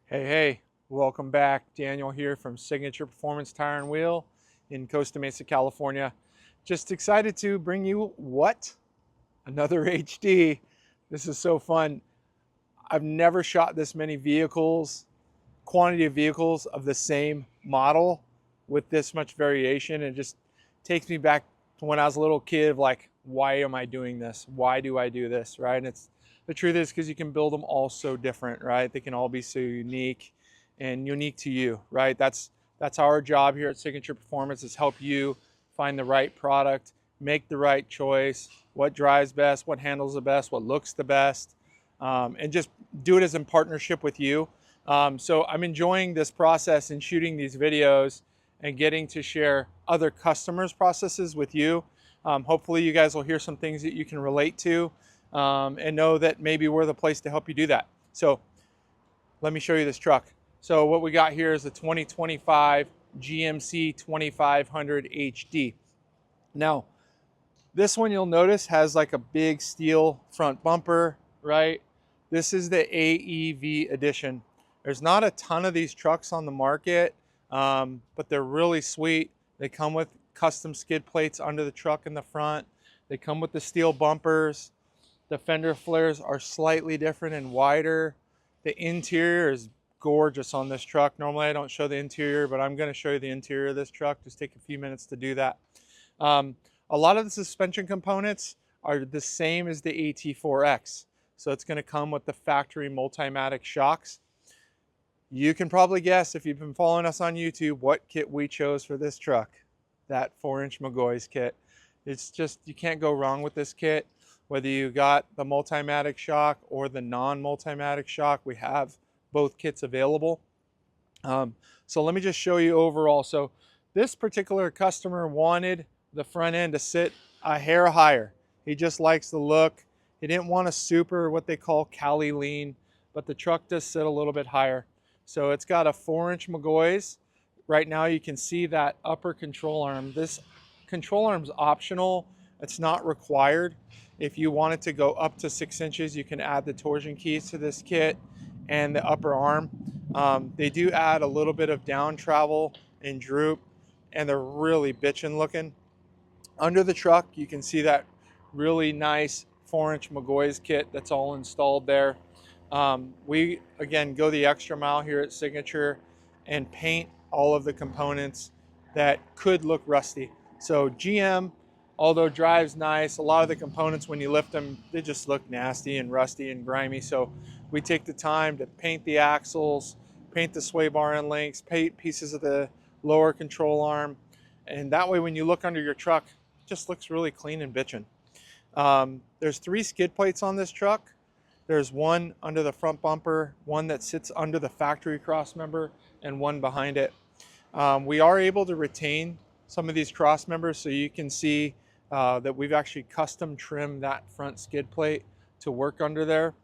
Hey, welcome back. Daniel here from Signature Performance Tire and Wheel in Costa Mesa, California. Just excited to bring you another HD. This is so fun. I've never shot this many quantity of vehicles of the same model with this much variation. It just takes me back to when I was a little kid of like, why am I doing this? Why do I do this, right? And the truth is because you can build them all so different, right? They can all be so unique and unique to you, right? That's our job here at Signature Performance, is help you find the right product, make the right choice, what drives best, what handles the best, what looks the best, and just do it as in partnership with you. So I'm enjoying this process and shooting these videos and getting to share other customers' processes with you. Hopefully you guys will hear some things that you can relate to and know that maybe we're the place to help you do that. So let me show you this truck. So what we got here is the 2025 GMC 2500HD. Now, this one you'll notice has like a big steel front bumper, right? This is the AEV edition. There's not a ton of these trucks on the market, but they're really sweet. They come with custom skid plates under the truck in the front. They come with the steel bumpers. The fender flares are slightly different and wider. The interior is gorgeous on this truck. Normally I don't show the interior, but I'm going to show you the interior of this truck. Just take a few minutes to do that. A lot of the suspension components are the same as the AT4X. So it's going to come with the factory Multimatic shocks. You can probably guess, if you've been following us on YouTube, what kit we chose for this truck. That 4-inch McGaughys kit. It's just, you can't go wrong with this kit. Whether you got the Multimatic shock or the non-Multimatic shock, we have both kits available. So let me just show you overall. So this particular customer wanted the front end to sit a hair higher. He just likes the look. He didn't want a super, what they call Cali lean, but the truck does sit a little bit higher. So it's got a 4-inch McGaughys. Right now you can see that upper control arm. This control arm is optional. It's not required. If you want it to go up to 6 inches, you can add the torsion keys to this kit and the upper arm. They do add a little bit of down travel and droop, and they're really bitchin' looking. Under the truck, you can see that really nice 4-inch McGaughys kit that's all installed there. We, again, go the extra mile here at Signature and paint all of the components that could look rusty. So GM, although drives nice, a lot of the components when you lift them, they just look nasty and rusty and grimy. So we take the time to paint the axles, paint the sway bar end links, paint pieces of the lower control arm. And that way when you look under your truck, it just looks really clean and bitchin'. There's 3 skid plates on this truck. There's one under the front bumper, one that sits under the factory cross member, and one behind it. We are able to retain some of these cross members, so you can see that we've actually custom trimmed that front skid plate to work under there.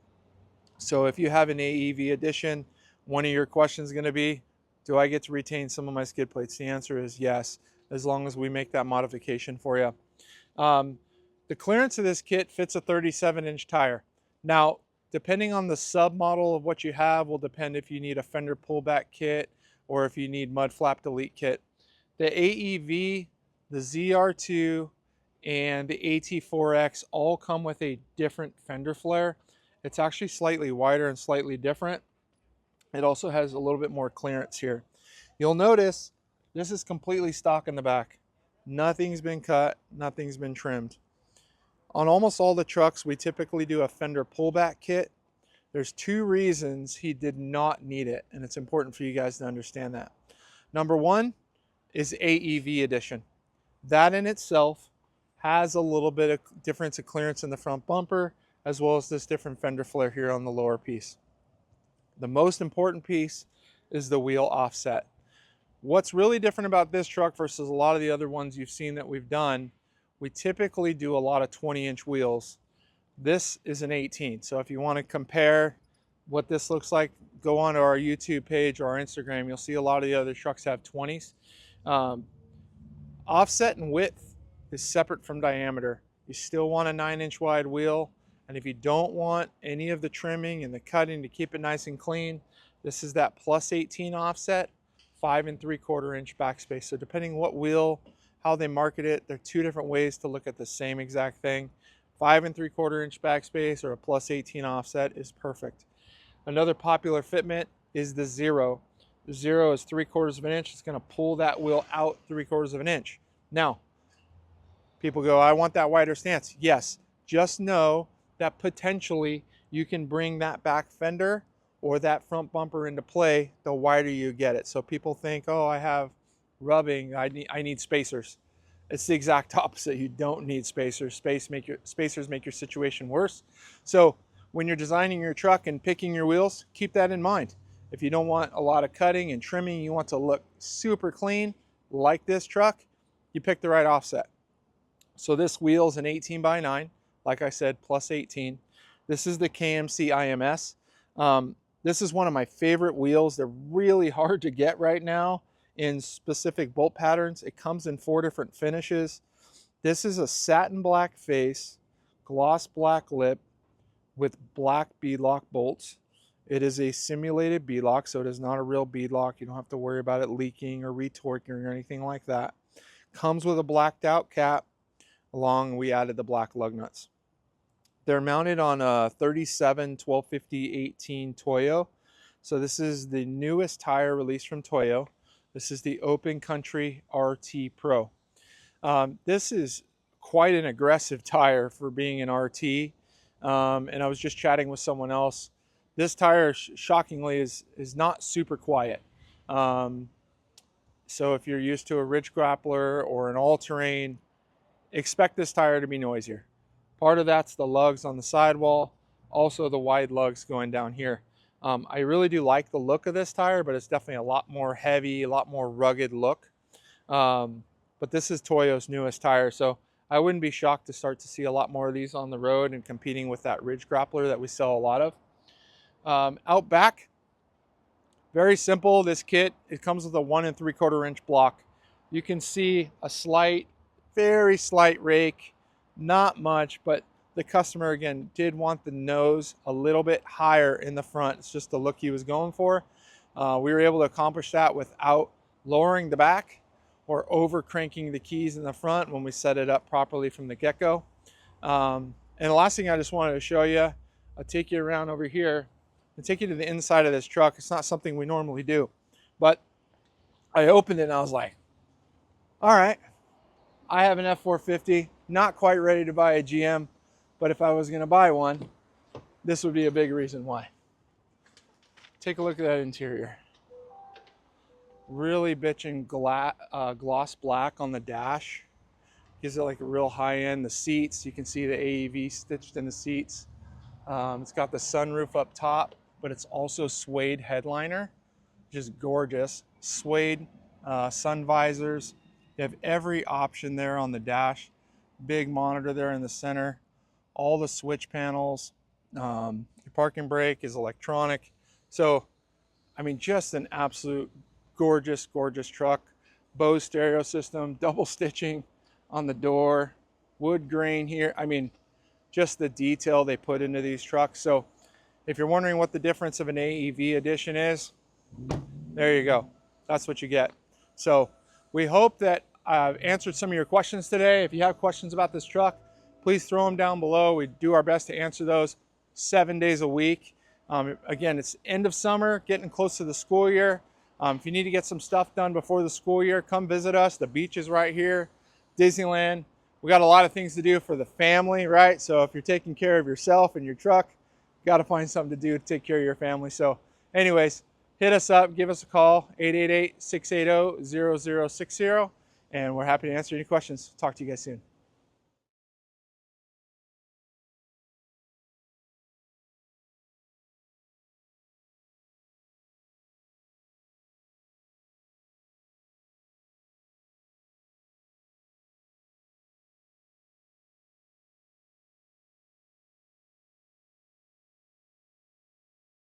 So if you have an AEV edition, one of your questions is going to be, do I get to retain some of my skid plates? The answer is yes, as long as we make that modification for you. The clearance of this kit fits a 37-inch tire. Now, depending on the sub model of what you have will depend if you need a fender pullback kit or if you need mud flap delete kit. The AEV, the ZR2, and the AT4X all come with a different fender flare. It's actually slightly wider and slightly different. It also has a little bit more clearance here. You'll notice this is completely stock in the back. Nothing's been cut, nothing's been trimmed. On almost all the trucks, we typically do a fender pullback kit. There's 2 reasons he did not need it, and it's important for you guys to understand that. Number 1 is AEV edition. That in itself has a little bit of difference of clearance in the front bumper, as well as this different fender flare here on the lower piece. The most important piece is the wheel offset. What's really different about this truck versus a lot of the other ones you've seen that we've done, we typically do a lot of 20-inch wheels. This is an 18. So if you want to compare what this looks like, go onto our YouTube page or our Instagram. You'll see a lot of the other trucks have 20s. Offset and width is separate from diameter. You still want a 9-inch wide wheel, And if you don't want any of the trimming and the cutting to keep it nice and clean, this is that plus 18 offset, 5 3/4 inch backspace. So depending what wheel, how they market it, there are two different ways to look at the same exact thing. 5 3/4 inch backspace or a plus 18 offset is perfect. Another popular fitment is the Zero. The Zero is 3/4 of an inch. It's going to pull that wheel out 3/4 of an inch. Now, people go, I want that wider stance. Yes, just know that potentially you can bring that back fender or that front bumper into play the wider you get it. So people think, oh, I have rubbing, I need spacers. It's the exact opposite. You don't need spacers. Spacers make your situation worse. So when you're designing your truck and picking your wheels, keep that in mind. If you don't want a lot of cutting and trimming, you want to look super clean like this truck, you pick the right offset. So this wheel is an 18x9, like I said, plus 18. This is the KMC IMS. This is one of my favorite wheels. They're really hard to get right now in specific bolt patterns. It comes in 4 different finishes. This is a satin black face, gloss black lip with black beadlock bolts. It is a simulated beadlock, so it is not a real beadlock. You don't have to worry about it leaking or retorquing or anything like that. Comes with a blacked out cap. Along, we added the black lug nuts. They're mounted on a 37 1250 18 Toyo. So this is the newest tire released from Toyo. This is the Open Country RT Pro. This is quite an aggressive tire for being an RT. And I was just chatting with someone else. This tire, shockingly, is not super quiet. So if you're used to a ridge grappler or an all-terrain, expect this tire to be noisier. Part of that's the lugs on the sidewall, also the wide lugs going down here. I really do like the look of this tire, but it's definitely a lot more heavy, a lot more rugged look. But this is Toyo's newest tire, so I wouldn't be shocked to start to see a lot more of these on the road and competing with that ridge grappler that we sell a lot of. Out back, very simple. This kit, it comes with a 1 3/4 inch block. You can see a slight, very slight rake, not much, but the customer again did want the nose a little bit higher in the front. It's just the look he was going for. We were able to accomplish that without lowering the back or over cranking the keys in the front when we set it up properly from the get-go. And the last thing I just wanted to show you, I'll take you around over here and take you to the inside of this truck. It's not something we normally do, but I opened it and I was like, all right, I have an F450, not quite ready to buy a GM, but if I was going to buy one, this would be a big reason why. Take a look at that interior. Really bitchin' gloss black on the dash. Gives it like a real high end. The seats, you can see the AEV stitched in the seats. It's got the sunroof up top, but it's also suede headliner, just gorgeous. Suede sun visors. You have every option there on the dash. Big monitor there in the center. All the switch panels. Your parking brake is electronic. So, I mean, just an absolute gorgeous, gorgeous truck. Bose stereo system, double stitching on the door, wood grain here. I mean, just the detail they put into these trucks. So if you're wondering what the difference of an AEV edition is, there you go. That's what you get. So we hope that I've answered some of your questions today. If you have questions about this truck, please throw them down below. We do our best to answer those 7 days a week. Again, it's end of summer, getting close to the school year. If you need to get some stuff done before the school year, come visit us. The beach is right here, Disneyland. We got a lot of things to do for the family, right? So if you're taking care of yourself and your truck, you got to find something to do to take care of your family. So anyways, hit us up, give us a call, 888-680-0060, and we're happy to answer any questions. Talk to you guys soon.